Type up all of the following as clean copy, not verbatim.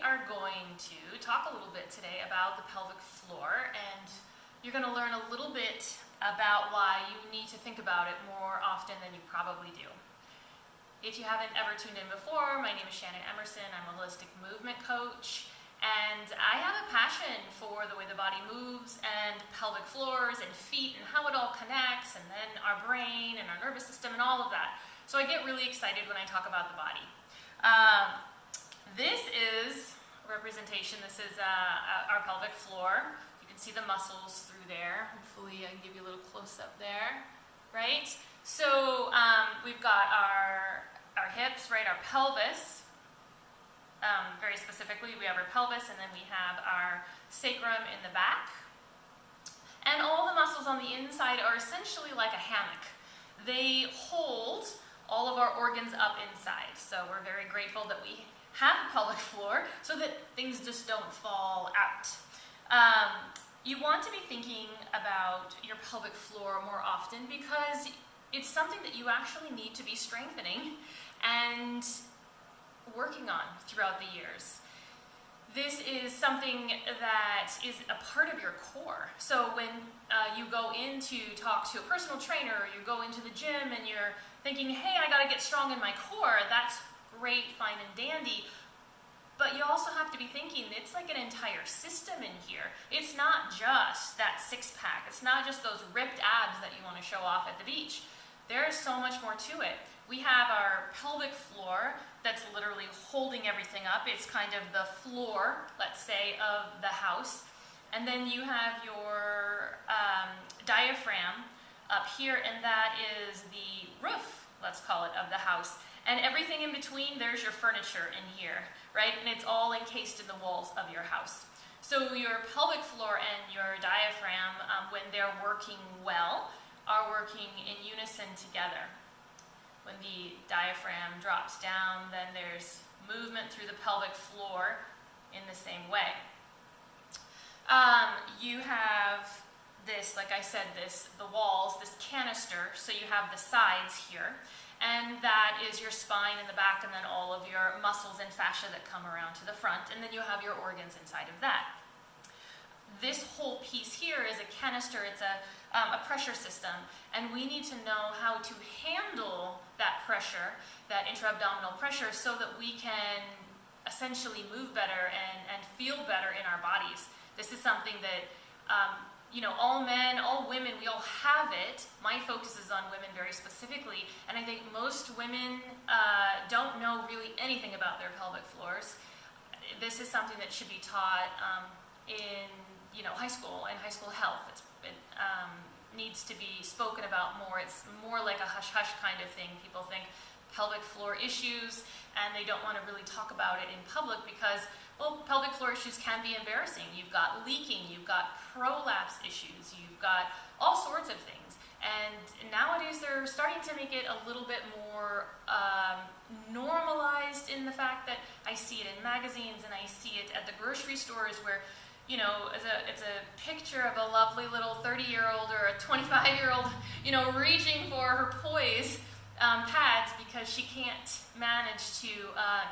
are going to talk a little bit today about the pelvic floor, and you're going to learn a little bit about why you need to think about it more often than you probably do. If you haven't ever tuned in before, my name is Shannon Emerson. I'm a holistic movement coach, and I have a passion for the way the body moves and pelvic floors and feet and how it all connects, and then our brain and our nervous system and all of that. So I get really excited when I talk about the body. This is a representation. This is our pelvic floor. You can see the muscles through there. Hopefully I can give you a little close-up there, right? So we've got our hips, right, our pelvis. Very specifically, we have our pelvis, and then we have our sacrum in the back. And all the muscles on the inside are essentially like a hammock. They hold all of our organs up inside. So we're very grateful that we have a pelvic floor so that things just don't fall out. You want to be thinking about your pelvic floor more often because it's something that you actually need to be strengthening and working on throughout the years. This is something that is a part of your core. So when you go in to talk to a personal trainer, or you go into the gym and you're thinking, hey, I gotta get strong in my core, that's great, fine and dandy. But you also have to be thinking, it's like an entire system in here. It's not just that six-pack. It's not just those ripped abs that you want to show off at the beach. There's so much more to it. We have our pelvic floor that's literally holding everything up. It's kind of the floor, let's say, of the house. And then you have your diaphragm up here, and that is the roof, let's call it, of the house. And everything in between, there's your furniture in here, right? And it's all encased in the walls of your house. So your pelvic floor and your diaphragm, when they're working well, are working in unison together. When the diaphragm drops down, then there's movement through the pelvic floor in the same way. You have this, like I said, the walls, this canister, so you have the sides here, and that is your spine in the back, and then all of your muscles and fascia that come around to the front, and then you have your organs inside of that. This whole piece here is a canister. It's a pressure system, and we need to know how to handle that pressure, that intra-abdominal pressure, so that we can essentially move better and feel better in our bodies. This is something that all men, all women, we all have it. My focus is on women very specifically, and I think most women don't know really anything about their pelvic floors. This is something that should be taught in high school and high school health. It needs to be spoken about more. It's more like a hush-hush kind of thing. People think pelvic floor issues, and they don't want to really talk about it in public because, well, pelvic floor issues can be embarrassing. You've got leaking, you've got prolapse issues, you've got all sorts of things. And nowadays they're starting to make it a little bit more normalized in the fact that I see it in magazines and I see it at the grocery stores where it's a picture of a lovely little 30-year-old or a 25-year-old, reaching for her poise pads because she can't manage to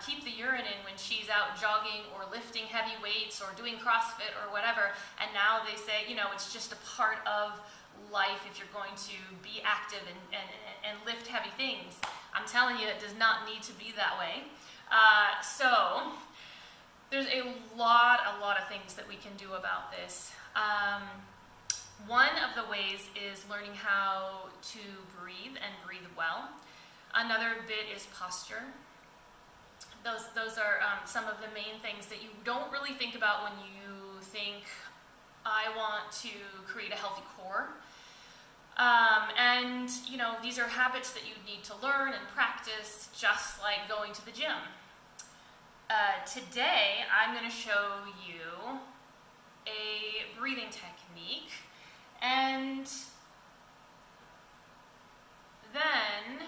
keep the urine in when she's out jogging or lifting heavy weights or doing CrossFit or whatever. And now they say, it's just a part of life if you're going to be active and lift heavy things. I'm telling you, it does not need to be that way. So there's a lot of things that we can do about this. One of the ways is learning how to breathe and breathe well. Another bit is posture. Those are some of the main things that you don't really think about when you think, I want to create a healthy core. And these are habits that you need to learn and practice, just like going to the gym. Today, I'm going to show you a breathing technique, and then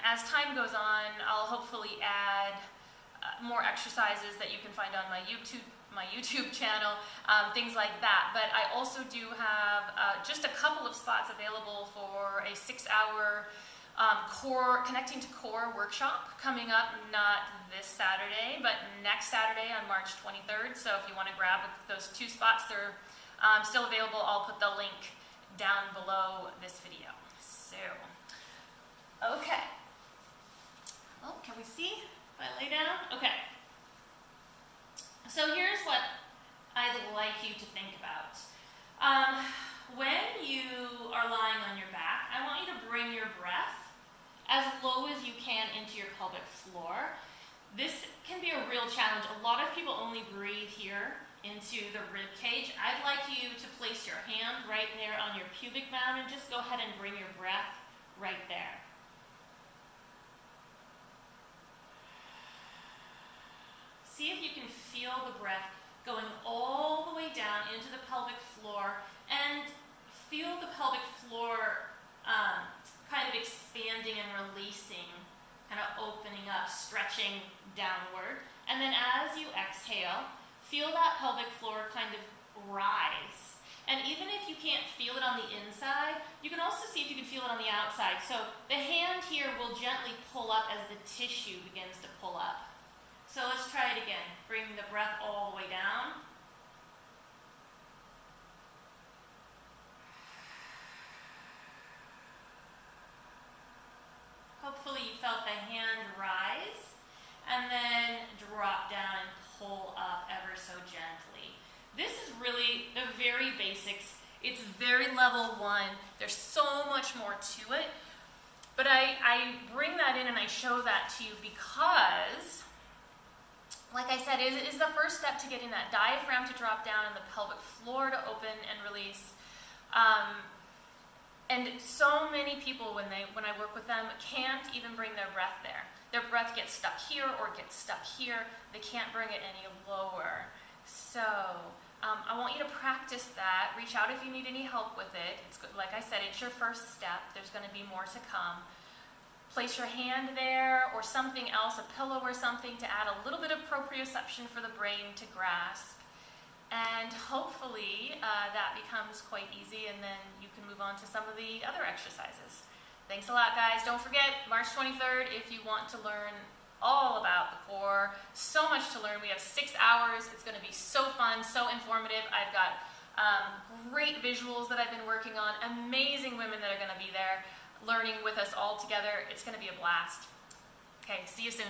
as time goes on, I'll hopefully add more exercises that you can find on my YouTube channel, things like that. But I also do have just a couple of spots available for a 6-hour Connecting to Core workshop coming up, not this Saturday, but next Saturday on March 23rd. So if you want to grab those 2 spots, they're still available. I'll put the link down below this video. So, okay. Oh, can we see if I lay down? Okay. So here's what I'd like you to think about. When you are lying on your back, I want you to bring your breath as low as you can into your pelvic floor. This can be a real challenge. A lot of people only breathe here into the rib cage. I'd like you to place your hand right there on your pubic mound and just go ahead and bring your breath right there. See if you can feel the breath going all the way down into the pelvic floor, and feel the pelvic floor kind of expanding and releasing, kind of opening up, stretching downward. And then as you exhale, feel that pelvic floor kind of rise. And even if you can't feel it on the inside, you can also see if you can feel it on the outside. So the hand here will gently pull up as the tissue begins to pull up. So let's try it again. Bring the breath all the way down. Hopefully you felt the hand rise, and then drop down and pull up ever so gently. This is really the very basics. It's very level 1. There's so much more to it, but I bring that in and I show that to you because, like I said, it is the first step to getting that diaphragm to drop down and the pelvic floor to open and release. And so many people, when I work with them, can't even bring their breath there. Their breath gets stuck here or gets stuck here. They can't bring it any lower. So I want you to practice that. Reach out if you need any help with it. It's good. Like I said, it's your first step. There's going to be more to come. Place your hand there or something else, a pillow or something, to add a little bit of proprioception for the brain to grasp. And hopefully that becomes quite easy, and then you can move on to some of the other exercises. Thanks a lot, guys. Don't forget, March 23rd, if you want to learn all about the core. So much to learn. We have 6 hours. It's going to be so fun, so informative. I've got great visuals that I've been working on, amazing women that are going to be there learning with us all together. It's going to be a blast. Okay, see you soon.